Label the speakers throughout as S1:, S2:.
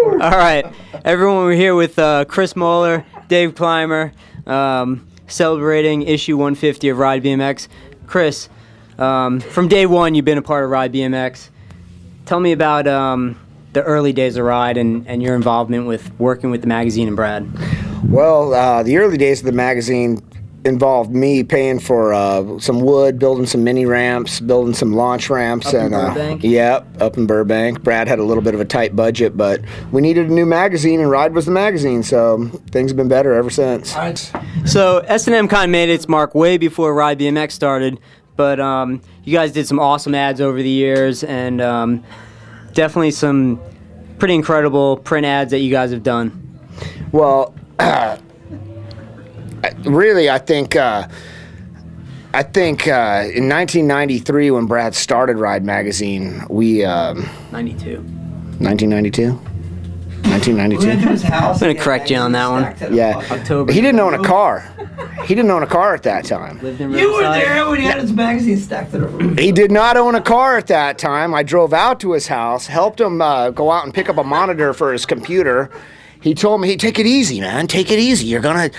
S1: All right, everyone, we're here with Chris Moeller, Dave Clymer, celebrating issue 150 of Ride BMX. Chris, from day one, you've been a part of Ride BMX. Tell me about the early days of Ride and your involvement with working with the magazine and Brad.
S2: Well, the early days of the magazine involved me paying for some wood, building some mini ramps, building some launch ramps.
S1: Up in Burbank?
S2: Yep, up in Burbank. Brad had a little bit of a tight budget, but we needed a new magazine, and Ride was the magazine, so things have been better ever since.
S1: So S&M kind of made its mark way before Ride BMX started, but you guys did some awesome ads over the years, and definitely some pretty incredible print ads that you guys have done.
S2: Well, really, I think in 1993 when Brad started Ride magazine, we 1992. 1992.
S1: I'm gonna correct you on that one.
S2: Yeah,
S1: October.
S2: he didn't own a car. He didn't own a car at that time.
S3: You were there when he had his magazine stacked to the roof.
S2: He did not own a car at that time. I drove out to his house, helped him go out and pick up a monitor for his computer. He told me, "Hey, take it easy, man. Take it easy. You're gonna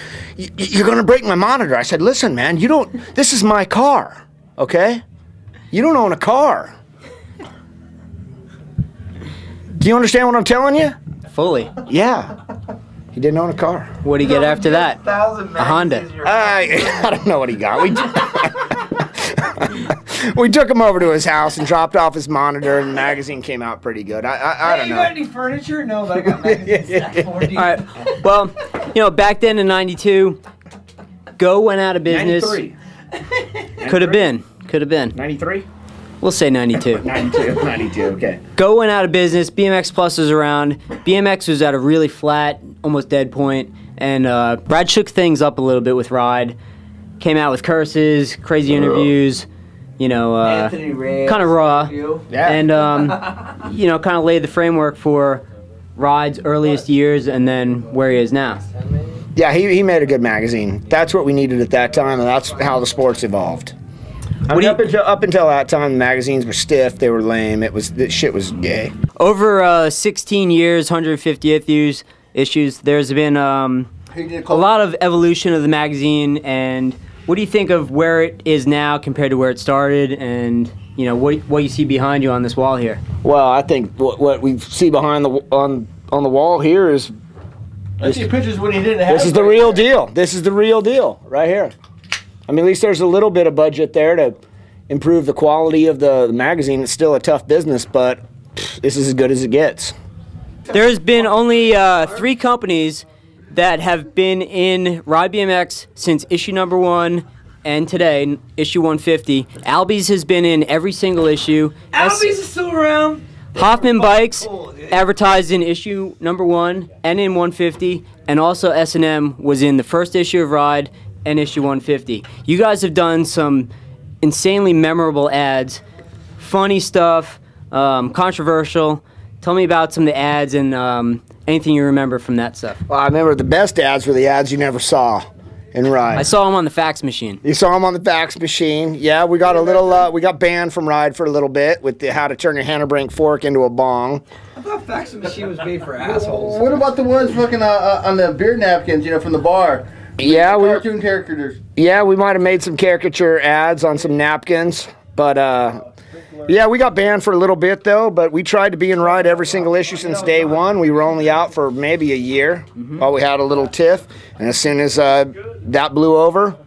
S2: break my monitor." I said, "Listen, man. You don't. This is my car, okay? You don't own a car. Do you understand what I'm telling you?"
S1: Fully.
S2: Yeah. He didn't own a car.
S1: What did he get after that? A Honda.
S2: I don't know what he got. We took him over to his house and dropped off his monitor, and the magazine came out pretty good. I don't know.
S3: You got any furniture? No, but I got magazines stacked for you.
S1: All right. Well, you know, back then in '92, Go went out of business.
S2: 93.
S1: Could have been.
S2: 93?
S1: We'll say 92.
S2: 92, okay.
S1: Go went out of business. BMX Plus was around. BMX was at a really flat, almost dead point, and Brad shook things up a little bit with Ride. Came out with curses, crazy interviews, you know, kind of raw,
S2: Yeah.
S1: and you know, kind of laid the framework for Ride's earliest years and then where he is now.
S2: Yeah, he made a good magazine. That's what we needed at that time, and that's how the sport's evolved. I mean, up until that time, the magazines were stiff, they were lame, the shit was gay.
S1: Over 16 years, 150th issues, there's been a lot of evolution of the magazine, and what do you think of where it is now compared to where it started, and you know what you see behind you on this wall here?
S2: Well, I think what we see behind on the wall here is
S3: I see pictures when he didn't have.
S2: this is the real deal. This is the real deal right here. I mean, at least there's a little bit of budget there to improve the quality of the magazine. It's still a tough business, but this is as good as it gets.
S1: There's been only 3 companies that have been in Ride BMX since issue number 1 and today, issue 150. Albies has been in every single issue.
S3: Albies is still around.
S1: Hoffman Bikes advertised in issue number 1 and in 150, and also S&M was in the first issue of Ride and issue 150. You guys have done some insanely memorable ads, funny stuff, controversial. Tell me about some of the ads and anything you remember from that stuff.
S2: Well, I remember the best ads were the ads you never saw in Ride.
S1: I saw them on the fax machine.
S2: You saw them on the fax machine. Yeah, we got a little. We got banned from Ride for a little bit with the how to turn your Hannabrink fork into a bong.
S3: I thought fax machine was made for assholes.
S4: What about the ones fucking on the beer napkins, you know, from the bar?
S2: Yeah,
S4: cartoon characters.
S2: Yeah, we might have made some caricature ads on some napkins, but yeah, we got banned for a little bit though. But we tried to be in Ride every single issue since day one. We were only out for maybe a year while we had a little tiff, and as soon as that blew over,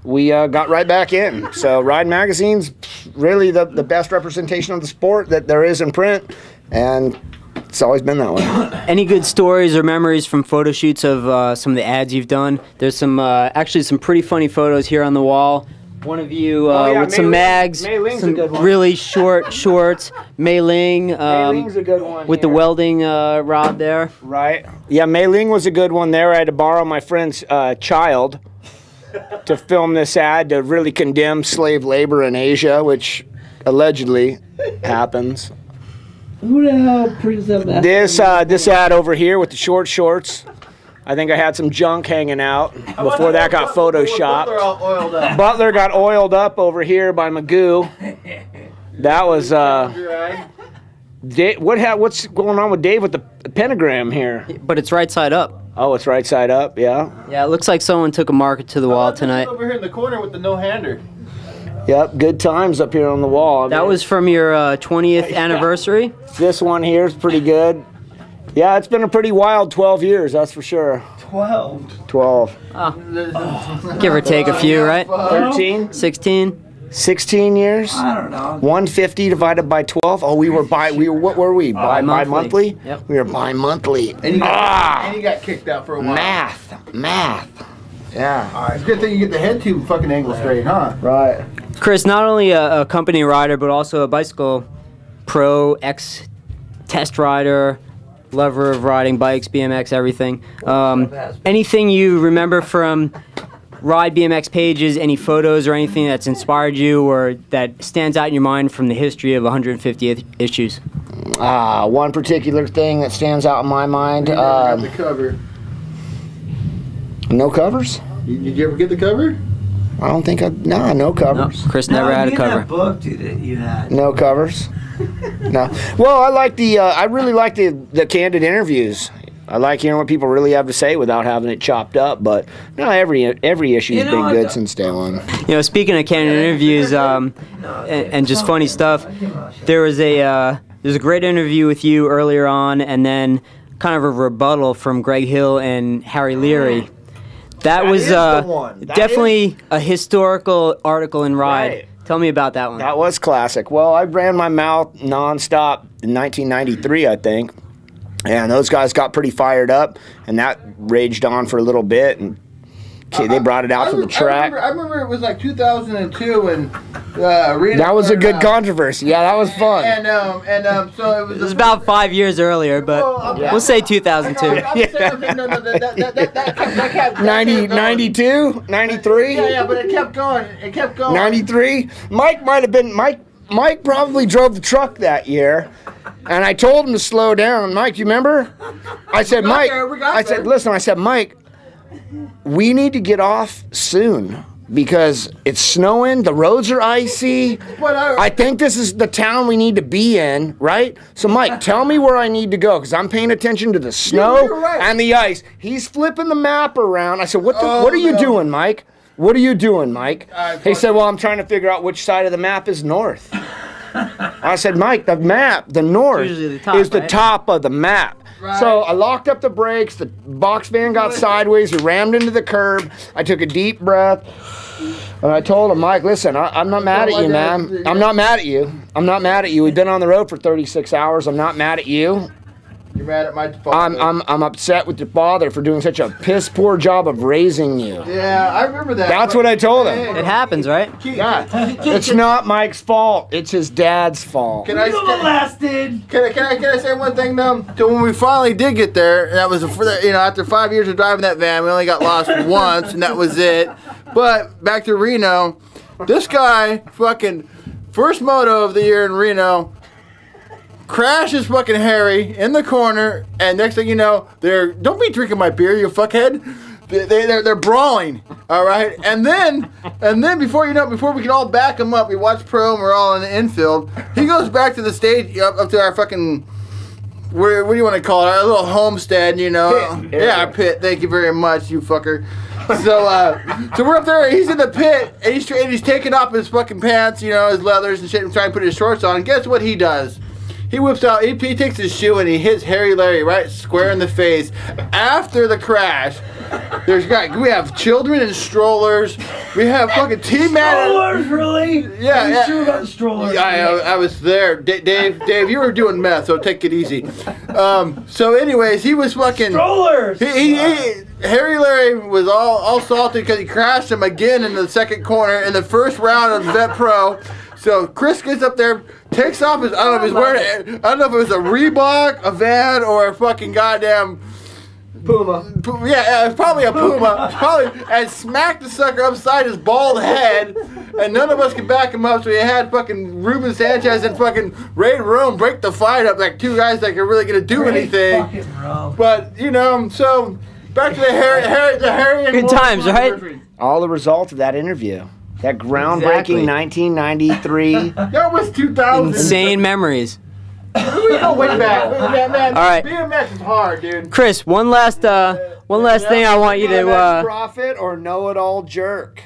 S2: we got right back in. So Ride magazine's really the best representation of the sport that there is in print, and it's always been that way.
S1: Any good stories or memories from photo shoots of some of the ads you've done? There's some actually some pretty funny photos here on the wall. One of you with some mags, some really short shorts. Mei Ling
S2: Ling's a good one
S1: with the welding rod there.
S2: Right. Yeah, Mei Ling was a good one there. I had to borrow my friend's child to film this ad to really condemn slave labor in Asia, which allegedly happens.
S3: Who the hell prints up that?
S2: This ad over here with the short shorts. I think I had some junk hanging out before that got photoshopped. Butler got oiled up over here by Magoo. That What's going on with Dave with the pentagram here?
S1: But it's right side up.
S2: Oh, it's right side up, yeah.
S1: Yeah, it looks like someone took a marker to the wall tonight.
S4: Over here in the corner with the no-hander.
S2: Yep, good times up here on the wall.
S1: That was from your 20th anniversary?
S2: This one here is pretty good. Yeah, it's been a pretty wild 12 years, that's for sure.
S3: 12.
S2: 12.
S1: Give or take a few, right?
S2: 13?
S1: 16?
S2: 16 years?
S3: I don't know.
S2: 150 divided by 12? Oh, what were we? Bi-monthly?
S1: Yep.
S2: We were bi-monthly.
S4: And you got kicked out for a while.
S2: Math. Yeah.
S4: All right, it's a good thing you get the head tube fucking angle straight, huh?
S2: Right.
S1: Chris, not only a company rider, but also a bicycle pro, ex-test rider, lover of riding bikes, BMX, everything. Anything you remember from Ride BMX pages, any photos or anything that's inspired you or that stands out in your mind from the history of 150th issues?
S2: One particular thing that stands out in my mind.
S4: Got the cover.
S2: No covers?
S4: Did you ever get the cover?
S2: I don't think no
S1: No,
S2: covers.
S1: Chris never had a cover.
S3: That book, dude, that you had.
S2: No covers. No. Well, I really like the candid interviews. I like hearing what people really have to say without having it chopped up. But no, every issue's been good since day one.
S1: You know, speaking of candid interviews and just funny stuff, there's a great interview with you earlier on, and then kind of a rebuttal from Greg Hill and Harry Leary. That was definitely a historical article in Ride.
S2: Right.
S1: Tell me about that one.
S2: That was classic. Well, I ran my mouth nonstop in 1993, I think. And those guys got pretty fired up, and that raged on for a little bit. And they brought it out to the track.
S4: I remember it was like 2002, and Arena.
S2: That was a good controversy. Yeah, that was fun.
S4: So it was.
S1: It was about 5 years earlier, but we'll say 2002.
S2: 92, 93.
S4: Yeah, but it kept going.
S2: 93. Mike might have been Mike probably drove the truck that year, and I told him to slow down. Mike, you remember? I said, Mike. I said, Mike, we need to get off soon because it's snowing, the roads are icy. I think this is the town we need to be in, right? So, Mike, tell me where I need to go because I'm paying attention to the snow and the ice. He's flipping the map around. I said, what are you doing, Mike? What are you doing, Mike? He said, well, I'm trying to figure out which side of the map is north. I said, Mike, the map, the north is the top of the map. Right. So I locked up the brakes, the box van got sideways, we rammed into the curb. I took a deep breath, and I told him, Mike, listen, I'm not mad at you, man. I'm not mad at you. I'm not mad at you. We've been on the road for 36 hours. I'm not mad at you.
S4: You're mad at my father.
S2: I'm upset with your father for doing such a piss poor job of raising you.
S4: Yeah, I remember that.
S2: That's what I told him.
S1: It happens, right?
S2: Yeah. It's not Mike's fault. It's his dad's fault.
S4: Can I say one thing though? So when we finally did get there, and that was after 5 years of driving that van, we only got lost once, and that was it. But back to Reno, this guy fucking first moto of the year in Reno. Crashes fucking Harry in the corner, and next thing you know, don't be drinking my beer, you fuckhead. They're brawling, all right. And then before we can all back him up, we watch pro and we're all in the infield. He goes back to the stage up to our fucking what do you want to call it? Our little homestead, you know? Pit. Yeah, our pit. Thank you very much, you fucker. So we're up there. He's in the pit, and he's taking off his fucking pants, you know, his leathers and shit, and trying to put his shorts on. And guess what he does? He whips out, he takes his shoe and he hits Harry Larry right square in the face. After the crash, we have children in strollers. We have fucking T-Man.
S3: Strollers, really?
S4: Yeah.
S3: Are you sure about the strollers?
S4: Yeah, I was there. Dave, you were doing meth, so take it easy. So anyways, he was fucking...
S3: Strollers!
S4: Harry Larry was all salty because he crashed him again in the second corner in the first round of Vet Pro. So Chris gets up there, takes off his, I don't know if he's wearing, I don't know if it was a Reebok, a Van, or a fucking goddamn
S3: Puma.
S4: Yeah, it's probably a Puma. And smacked the sucker upside his bald head, and none of us could back him up. So we had fucking Ruben Sanchez and fucking Ray Rome break the fight up like two guys that are really gonna do anything. But you know, so back to the Harry and
S1: good times, right?
S2: All the results of that interview. That groundbreaking 1993.
S4: That was 2000.
S1: Insane memories.
S4: Way back. Man,
S1: All right.
S4: BMX is hard, dude.
S1: Chris, one last thing I want you to.
S2: Prophet or know-it-all jerk?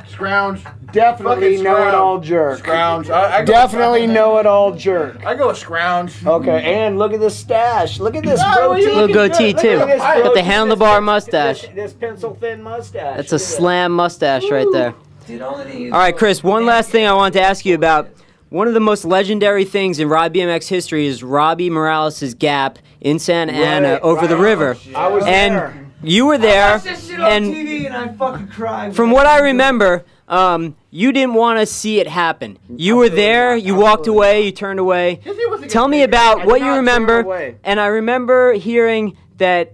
S4: Scrounge.
S2: Definitely
S4: Fucking
S2: know-it-all jerk.
S4: Scrounge. I go
S2: Definitely know-it-all jerk.
S4: I go with scrounge.
S2: Okay, and look at this stash. Look at this
S4: No,
S2: goatee.
S1: Little goatee too,
S2: Look at this
S1: with the
S2: goatee.
S1: handlebar mustache.
S2: This pencil-thin mustache.
S1: That's a slam mustache right there.
S3: Dude, all
S1: right, Chris, one last thing I wanted to ask you about. One of the most legendary things in Ride BMX history is Robbie Morales' gap in Santa Ana over the river.
S2: I was
S1: And
S2: there.
S1: you were there,
S3: watched this shit on
S1: and
S3: TV and I fucking cried.
S1: from what I remember, you didn't want to see it happen. You were there, you walked away, you turned away. Tell me about what you remember. And I remember hearing that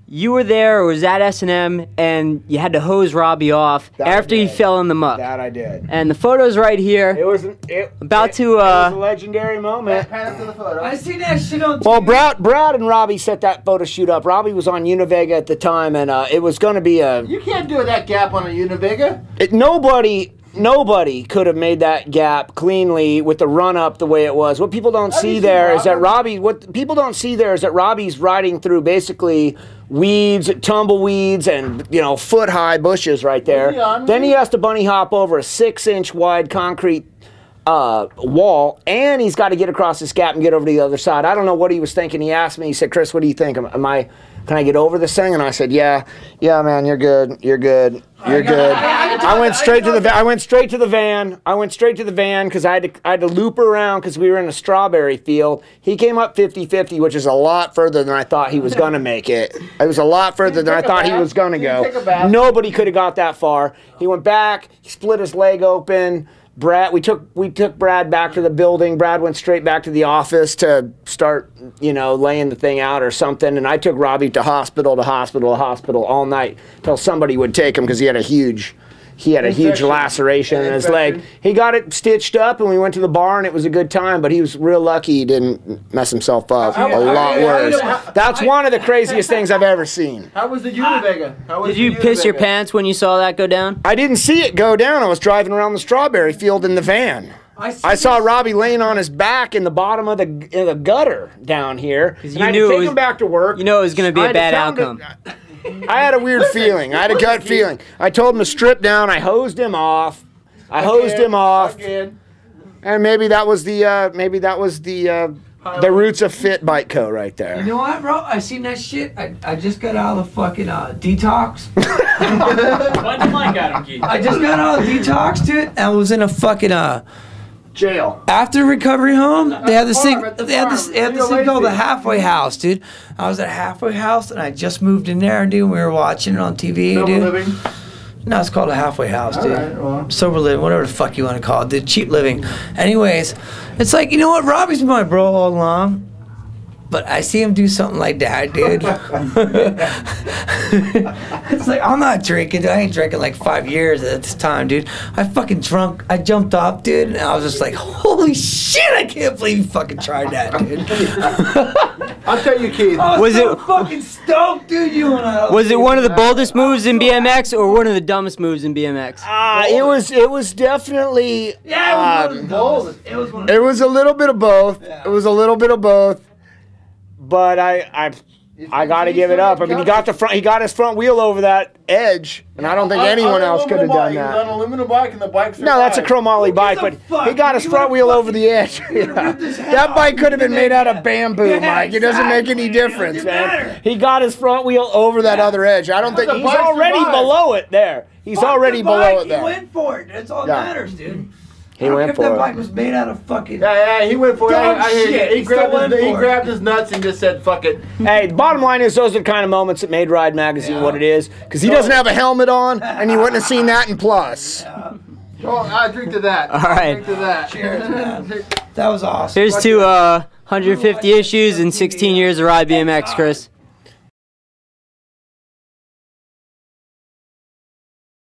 S1: you were there, or was at S&M, and you had to hose Robbie off after he fell in the muck.
S2: That I did.
S1: And the photo's right here.
S2: It was a legendary moment.
S3: I seen that shit on TV.
S2: Well, Brad and Robbie set that photo shoot up. Robbie was on Univega at the time, and it was going to be a.
S4: You can't do that gap on a Univega.
S2: Nobody could have made that gap cleanly with the run up the way it was. What people don't see there is that Robbie's riding through basically weeds, tumbleweeds, and foot high bushes right there. Then he has to bunny hop over a 6-inch wide concrete wall, and he's got to get across this gap and get over to the other side. I don't know what he was thinking. He asked me, he said, "Chris, what do you think? Can I get over this thing?" And I said, yeah, man, you're good. I went straight to the van because I had to loop around because we were in a strawberry field. He came up 50-50, which is a lot further than I thought he was going to make it. It was a lot further than I thought he was going to go. Nobody could have got that far. He went back, he split his leg open. We took Brad back to the building. Brad went straight back to the office to start, laying the thing out or something. And I took Robbie to hospital all night till somebody would take him because he had a huge laceration in his leg. He got it stitched up, and we went to the bar, and it was a good time. But he was real lucky he didn't mess himself up. A lot worse. That's one of the craziest things I've ever seen.
S4: How was the Univega?
S1: Did you piss your pants when you saw that go down?
S2: I didn't see it go down. I was driving around the strawberry field in the van. I saw Robbie laying on his back in the bottom of the gutter down here.
S1: And I knew
S2: him back to work.
S1: You know it was going to be a bad outcome.
S2: I had a weird feeling. I had a gut feeling. I told him to strip down. I hosed him off. And maybe that was the roots of Fit Bike Co. right there.
S3: You know what, bro? I seen that shit. I just got out of the fucking detox.
S5: Why'd you like Adam Keith?
S3: I just got out of detox, dude. And I was in a fucking
S2: jail.
S3: After recovery home, they had this thing. They had this thing called the halfway house, dude. I was at a halfway house, and I just moved in there, dude. We were watching it on TV, dude.
S4: Living?
S3: No, it's called a halfway house, dude.
S4: Right, well.
S3: Sober living, whatever the fuck you want to call it, dude. Cheap living. Anyways, it's like, you know what? Robbie's been my bro all along. But I see him do something like that, dude. It's like, I'm not drinking. I ain't drinking like 5 years at this time, dude. I fucking drunk. I jumped off, dude, and I was just like, holy shit, I can't believe you fucking tried that, dude.
S4: I'll tell you, Keith.
S1: Was it
S3: fucking stoked, dude?
S1: Was it one of the boldest moves in BMX or one of the dumbest moves in BMX?
S2: It was definitely.
S3: Yeah, it was
S2: it was a little bit of both. Yeah. It was a little bit of both. But I got to give it up. I mean, he got his front wheel over that edge, and I don't think anyone else could have done that.
S4: He was on an aluminum bike, and the bike survived.
S2: No, that's a chromoly bike, but he got his front wheel over the edge. Yeah. That bike could have been made out of bamboo, Mike. It doesn't make any difference, man. He got his front wheel over that other edge. I don't think he's already below it there. He's already below it there.
S3: He went for it. That's all that matters, dude.
S2: He went for it.
S3: That bike was made out of fucking.
S4: Yeah, he went for it. He
S3: He
S4: grabbed his nuts and just said, "Fuck it."
S2: Hey, the bottom line is those are the kind of moments that made Ride Magazine what it is. Because he doesn't have a helmet on, and you wouldn't have seen that in Plus.
S4: Oh, I drink to that.
S1: All right.
S4: Drink to that.
S3: Cheers, man. That was awesome.
S1: Here's to 150 issues and 16 years of Ride BMX, Chris.